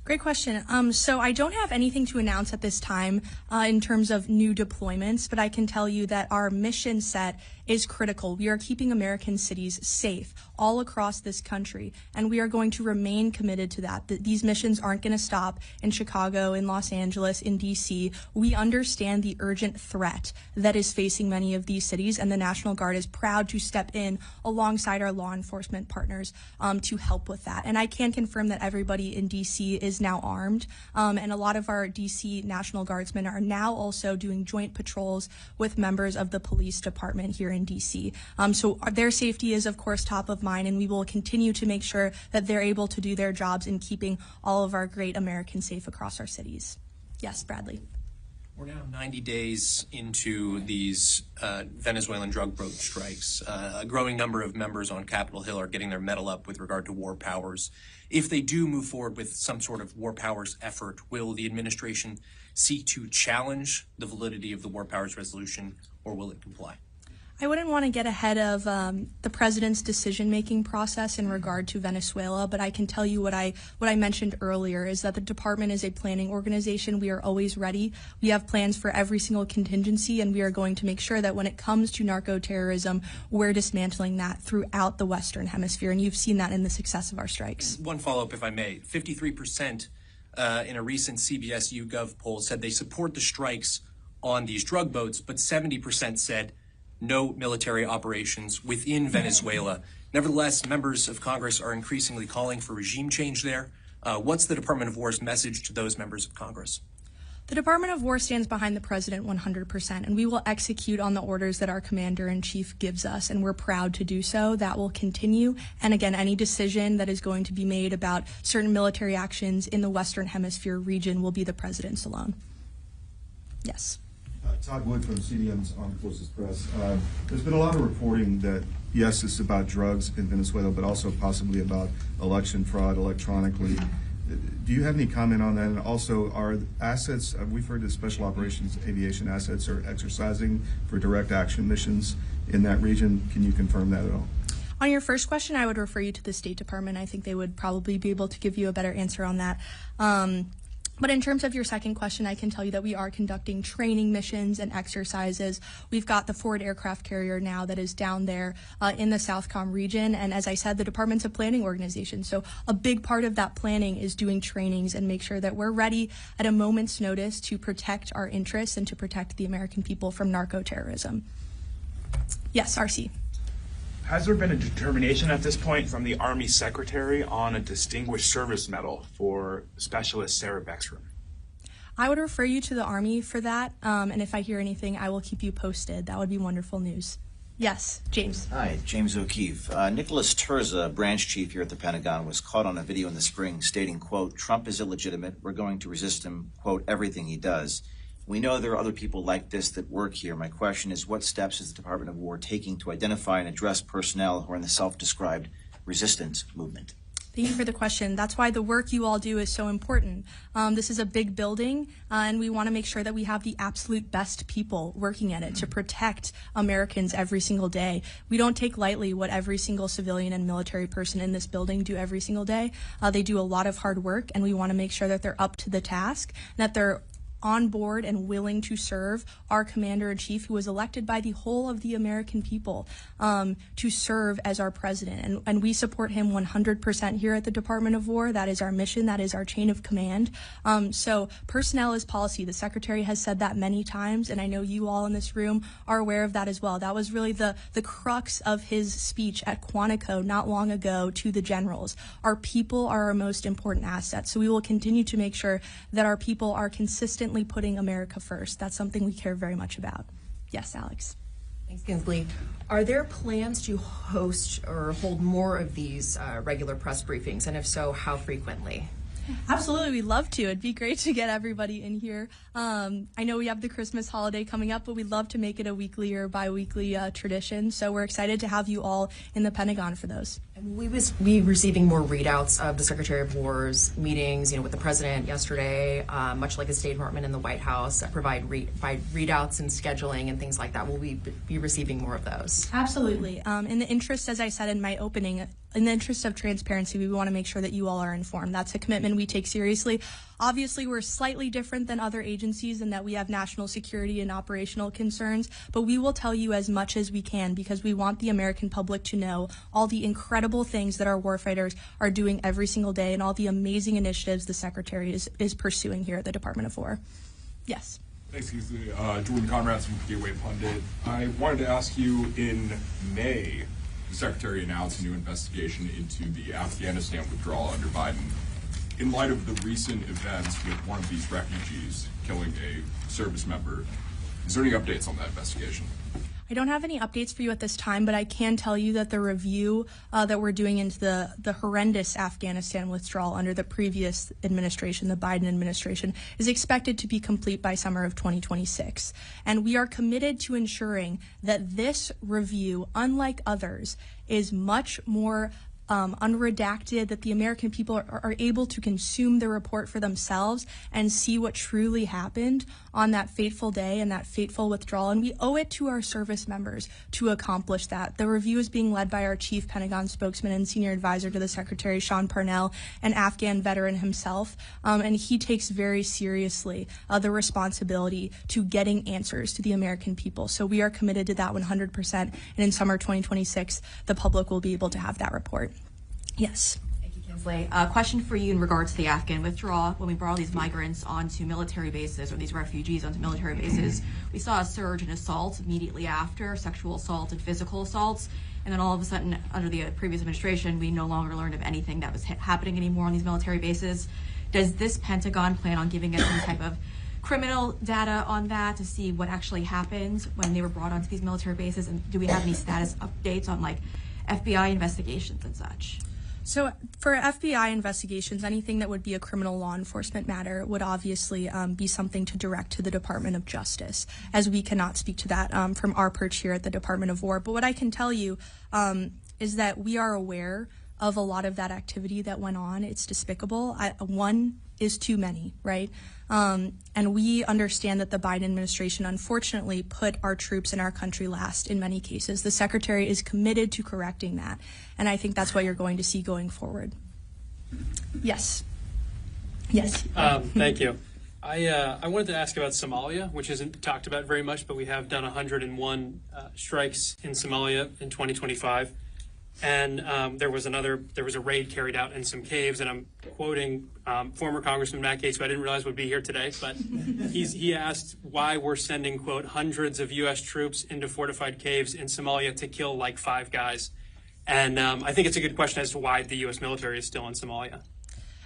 Great question. So I don't have anything to announce at this time in terms of new deployments, but I can tell you that our mission set is critical. We are keeping American cities safe all across this country, and we are going to remain committed to that. These missions aren't going to stop in Chicago, in Los Angeles, in D.C. We understand the urgent threat that is facing many of these cities, and the National Guard is proud to step in alongside our law enforcement partners to help with that. And I can confirm that everybody in D.C. is now armed, and a lot of our D.C. National Guardsmen are now also doing joint patrols with members of the police department here in D.C. So their safety is, of course, top of mind, and we will continue to make sure that they're able to do their jobs in keeping all of our great Americans safe across our cities. Yes, Bradley. We're now 90 days into these Venezuelan drug boat strikes. A growing number of members on Capitol Hill are getting their mettle up with regard to war powers. If they do move forward with some sort of war powers effort, will the administration seek to challenge the validity of the war powers resolution, or will it comply? I wouldn't want to get ahead of the president's decision-making process in regard to Venezuela, but I can tell you what I mentioned earlier is that the department is a planning organization. We are always ready. We have plans for every single contingency, and we are going to make sure that when it comes to narco-terrorism, we're dismantling that throughout the Western Hemisphere, and you've seen that in the success of our strikes. One follow-up, if I may. 53% in a recent CBS YouGov poll said they support the strikes on these drug boats, but 70% said no military operations within Venezuela. Nevertheless, members of Congress are increasingly calling for regime change there. What's the Department of War's message to those members of Congress? The Department of War stands behind the president 100%, and we will execute on the orders that our commander-in-chief gives us, and we're proud to do so. That will continue. And again, any decision that is going to be made about certain military actions in the Western Hemisphere region will be the president's alone. Yes. Todd Wood from CDM's Armed Forces Press. There's been a lot of reporting that, yes, it's about drugs in Venezuela, but also possibly about election fraud electronically. Do you have any comment on that? And also, are assets, we've heard that special operations aviation assets are exercising for direct action missions in that region. Can you confirm that at all? On your first question, I would refer you to the State Department. I think they would probably be able to give you a better answer on that. But in terms of your second question, I can tell you that we are conducting training missions and exercises. We've got the forward aircraft carrier now that is down there in the Southcom region. And as I said, the department's a planning organization. So a big part of that planning is doing trainings and make sure that we're ready at a moment's notice to protect our interests and to protect the American people from narco-terrorism. Yes, RC. Has there been a determination at this point from the Army Secretary on a Distinguished Service Medal for Specialist Sarah Beckstrom? I would refer you to the Army for that, and if I hear anything, I will keep you posted. That would be wonderful news. Yes, James. Hi, James O'Keefe. Nicholas Terza, branch chief here at the Pentagon, was caught on a video in the spring stating, quote, "Trump is illegitimate. We're going to resist him, quote, everything he does." We know there are other people like this that work here. My question is, what steps is the Department of War taking to identify and address personnel who are in the self-described resistance movement? Thank you for the question. That's why the work you all do is so important. This is a big building, and we want to make sure that we have the absolute best people working at it to protect Americans every single day. We don't take lightly what every single civilian and military person in this building do every single day. They do a lot of hard work, and we want to make sure that they're up to the task, and that they're on board and willing to serve our commander-in-chief, who was elected by the whole of the American people to serve as our president. And we support him 100% here at the Department of War. That is our mission. That is our chain of command. So personnel is policy. The Secretary has said that many times, and I know you all in this room are aware of that as well. That was really the crux of his speech at Quantico not long ago to the generals. Our people are our most important asset. So we will continue to make sure that our people are consistently putting America first. That's something we care very much about. Yes, Alex. Thanks, Kingsley. Are there plans to host or hold more of these regular press briefings? And if so, how frequently? Absolutely, we'd love to. It'd be great to get everybody in here. I know we have the Christmas holiday coming up, but we'd love to make it a weekly or bi-weekly tradition. So we're excited to have you all in the Pentagon for those. And we was be receiving more readouts of the Secretary of War's meetings, with the President yesterday, much like the State Department and the White House that provide readouts and scheduling and things like that. Will we be receiving more of those? Absolutely. In the interest, as I said in my opening, in the interest of transparency, we want to make sure that you all are informed. That's a commitment we take seriously. Obviously, we're slightly different than other agencies in that we have national security and operational concerns, but we will tell you as much as we can because we want the American public to know all the incredible things that our warfighters are doing every single day and all the amazing initiatives the Secretary is pursuing here at the Department of War. Yes. Thanks, Kingsley. Jordan Conrad from Gateway Pundit. I wanted to ask you, in May, the Secretary announced a new investigation into the Afghanistan withdrawal under Biden. In light of the recent events with one of these refugees killing a service member, is there any updates on that investigation? I don't have any updates for you at this time, but I can tell you that the review that we're doing into the horrendous Afghanistan withdrawal under the previous administration, the Biden administration, is expected to be complete by summer of 2026. And we are committed to ensuring that this review, unlike others, is much more unredacted, that the American people are able to consume the report for themselves and see what truly happened on that fateful day and that fateful withdrawal. And we owe it to our service members to accomplish that. The review is being led by our chief Pentagon spokesman and senior advisor to the Secretary, Sean Parnell, an Afghan veteran himself. And he takes very seriously the responsibility to getting answers to the American people. So we are committed to that 100%. And in summer 2026, the public will be able to have that report. Yes. Thank you, Kingsley. A question for you in regards to the Afghan withdrawal. When we brought all these migrants onto military bases, or these refugees onto military bases, we saw a surge in assault immediately after, sexual assault and physical assaults. And then all of a sudden, under the previous administration, we no longer learned of anything that was happening anymore on these military bases. Does this Pentagon plan on giving us some type of criminal data on that to see what actually happened when they were brought onto these military bases? And do we have any status updates on FBI investigations and such? So for FBI investigations, anything that would be a criminal law enforcement matter would obviously be something to direct to the Department of Justice, as we cannot speak to that from our perch here at the Department of War. But what I can tell you is that we are aware of a lot of that activity that went on. It's despicable. One is too many, right? And we understand that the Biden administration unfortunately put our troops and our country last in many cases. The Secretary is committed to correcting that, and I think that's what you're going to see going forward. Yes. Yes. Thank you. I wanted to ask about Somalia, which isn't talked about very much, but we have done 101 strikes in Somalia in 2025. And there was a raid carried out in some caves, and I'm quoting former Congressman Matt Gaetz, who I didn't realize would be here today, but he asked why we're sending, quote, hundreds of U.S. troops into fortified caves in Somalia to kill like 5 guys. And I think it's a good question as to why the U.S. military is still in Somalia.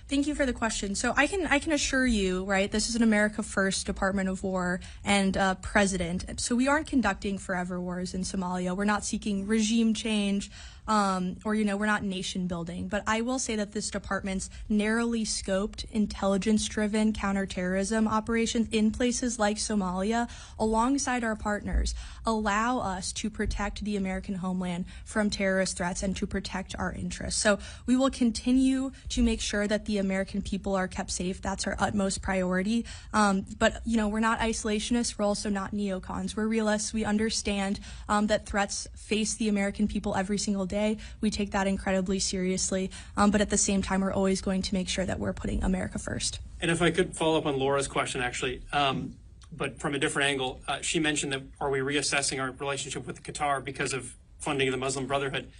Thank you for the question. So I can assure you, right, this is an America First Department of War and president. So we aren't conducting forever wars in Somalia. We're not seeking regime change. Or, we're not nation building. But I will say that this department's narrowly scoped, intelligence-driven counterterrorism operations in places like Somalia, alongside our partners, allow us to protect the American homeland from terrorist threats and to protect our interests. So we will continue to make sure that the American people are kept safe. That's our utmost priority. But, we're not isolationists. We're also not neocons. We're realists. We understand that threats face the American people every single day. We take that incredibly seriously, but at the same time, we're always going to make sure that we're putting America first. And if I could follow up on Laura's question, actually, but from a different angle, she mentioned that are we reassessing our relationship with Qatar because of funding of the Muslim Brotherhood?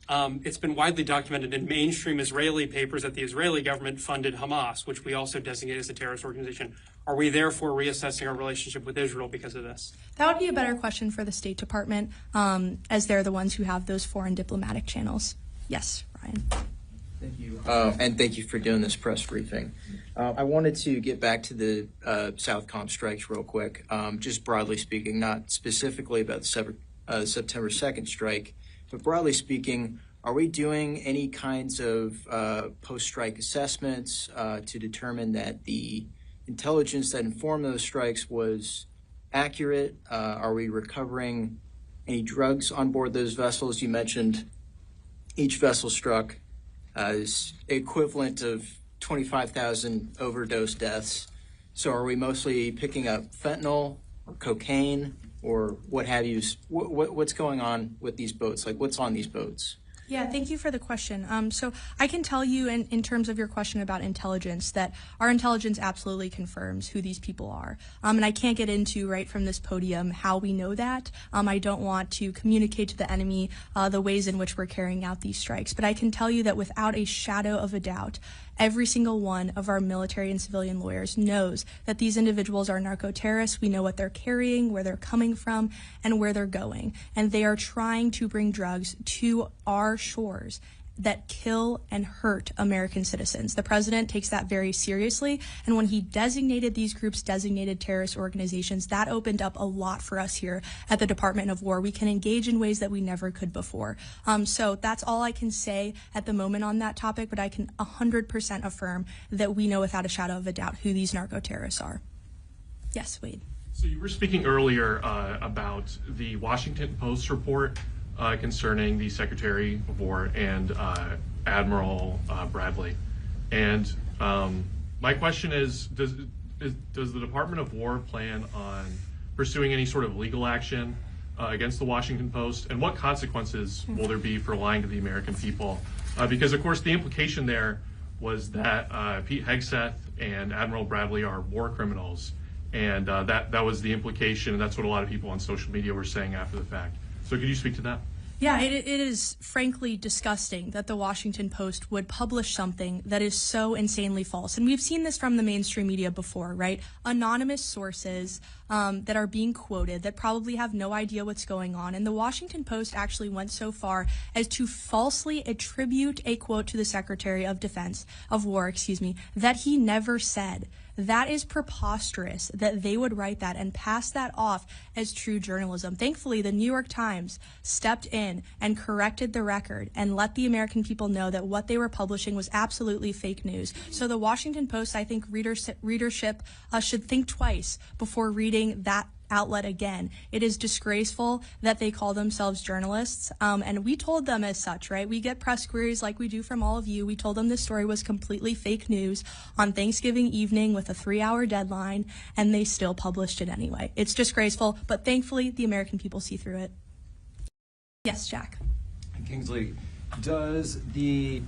It's been widely documented in mainstream Israeli papers that the Israeli government funded Hamas, which we also designate as a terrorist organization. Are we therefore reassessing our relationship with Israel because of this? That would be a better question for the State Department, as they're the ones who have those foreign diplomatic channels. Yes, Ryan. Thank you. And thank you for doing this press briefing. I wanted to get back to the Southcom strikes real quick, just broadly speaking, not specifically about the September 2nd strike, but broadly speaking, are we doing any kinds of post-strike assessments to determine that the intelligence that informed those strikes was accurate? Are we recovering any drugs on board those vessels? You mentioned each vessel struck is equivalent of 25,000 overdose deaths. So are we mostly picking up fentanyl or cocaine or what have you? What's going on with these boats? Like, what's on these boats? Yeah, thank you for the question. So I can tell you in terms of your question about intelligence that our intelligence absolutely confirms who these people are. And I can't get into right from this podium how we know that. I don't want to communicate to the enemy the ways in which we're carrying out these strikes. But I can tell you that without a shadow of a doubt, every single one of our military and civilian lawyers knows that these individuals are narco-terrorists. We know what they're carrying, where they're coming from, and where they're going. And they are trying to bring drugs to our shores that kill and hurt American citizens. The president takes that very seriously, and when he designated these groups designated terrorist organizations, that opened up a lot for us here at the Department of War. We can engage in ways that we never could before. So that's all I can say at the moment on that topic, but I can 100% affirm that we know without a shadow of a doubt who these narco-terrorists are. Yes, Wade. So you were speaking earlier about the Washington Post report concerning the Secretary of War and Admiral Bradley. And my question is, does the Department of War plan on pursuing any sort of legal action against the Washington Post? And what consequences will there be for lying to the American people? Because, of course, the implication there was that Pete Hegseth and Admiral Bradley are war criminals. And that was the implication, and that's what a lot of people on social media were saying after the fact. So could you speak to that? Yeah, it is frankly disgusting that the Washington Post would publish something that is so insanely false. And we've seen this from the mainstream media before, right? Anonymous sources that are being quoted that probably have no idea what's going on. And the Washington Post actually went so far as to falsely attribute a quote to the Secretary of War, that he never said. That is preposterous that they would write that and pass that off as true journalism. Thankfully, the New York Times stepped in and corrected the record and let the American people know that what they were publishing was absolutely fake news. So the Washington Post, I think readership should think twice before reading that outlet again. It is disgraceful that they call themselves journalists, and we told them as such, right? We get press queries like we do from all of you. We told them this story was completely fake news on Thanksgiving evening with a 3-hour deadline, and they still published it anyway. It's disgraceful, but thankfully the American people see through it. Yes, Jack. Kingsley, does the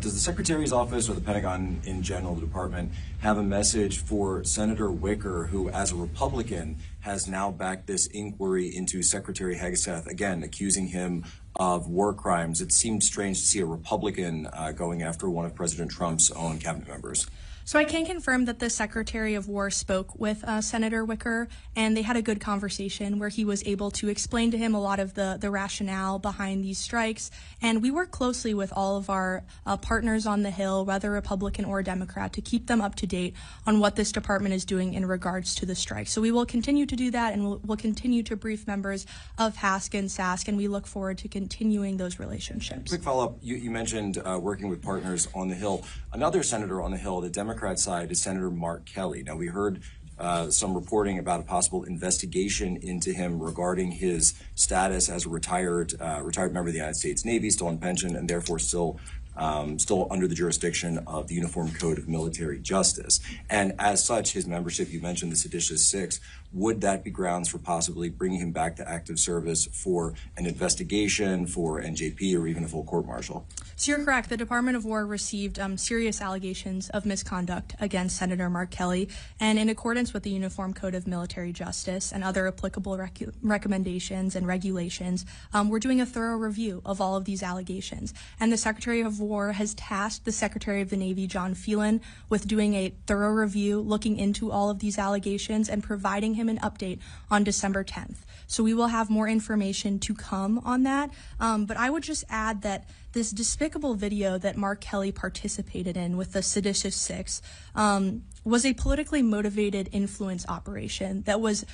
Secretary's office or the Pentagon in general, the department, have a message for Senator Wicker, who as a Republican has now backed this inquiry into Secretary Hegseth, again accusing him of war crimes? It seemed strange to see a Republican going after one of President Trump's own cabinet members. So I can confirm that the Secretary of War spoke with Senator Wicker, and they had a good conversation where he was able to explain to him a lot of the rationale behind these strikes. And we work closely with all of our partners on the Hill, whether Republican or Democrat, to keep them up to date on what this department is doing in regards to the strikes. So we will continue to do that, and we'll continue to brief members of HASC and SASC, and we look forward to continuing those relationships. Quick follow-up, you mentioned working with partners on the Hill. Another senator on the Hill, the Democrat side, is Senator Mark Kelly. Now, we heard some reporting about a possible investigation into him regarding his status as a retired member of the United States Navy, still on pension, and therefore still under the jurisdiction of the Uniform Code of Military Justice. And as such, his membership, you mentioned the seditious six, would that be grounds for possibly bringing him back to active service for an investigation, for NJP, or even a full court-martial? So you're correct. The Department of War received serious allegations of misconduct against Senator Mark Kelly, and in accordance with the Uniform Code of Military Justice and other applicable recommendations and regulations, we're doing a thorough review of all of these allegations. And the Secretary of War has tasked the Secretary of the Navy, John Phelan, with doing a thorough review, looking into all of these allegations and providing him an update on December 10th. So we will have more information to come on that. But I would just add that this despicable video that Mark Kelly participated in with the seditious six was a politically motivated influence operation that was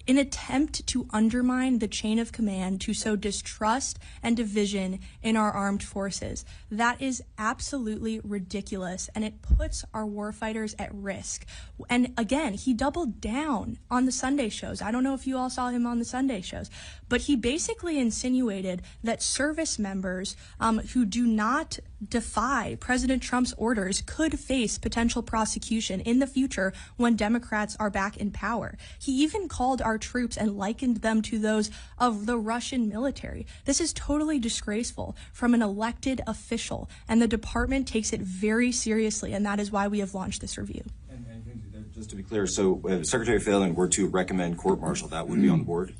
in attempt to undermine the chain of command to sow distrust and division in our armed forces. That is absolutely ridiculous, and it puts our warfighters at risk. And again, he doubled down on the Sunday shows. I don't know if you all saw him on the Sunday shows, but he basically insinuated that service members who do not defy President Trump's orders could face potential prosecution in the future when Democrats are back in power. He even called our troops and likened them to those of the Russian military. This is totally disgraceful from an elected official, and the department takes it very seriously, and that is why we have launched this review. And just to be clear, so if Secretary Phelan were to recommend court-martial, that would be on board?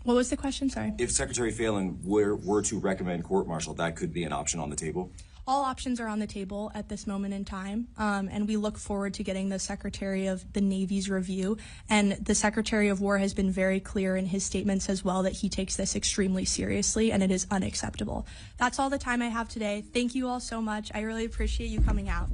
What was the question? Sorry. If Secretary Phelan were to recommend court-martial, that could be an option on the table? All options are on the table at this moment in time, and we look forward to getting the Secretary of the Navy's review. And the Secretary of War has been very clear in his statements as well that he takes this extremely seriously, and it is unacceptable. That's all the time I have today. Thank you all so much. I really appreciate you coming out.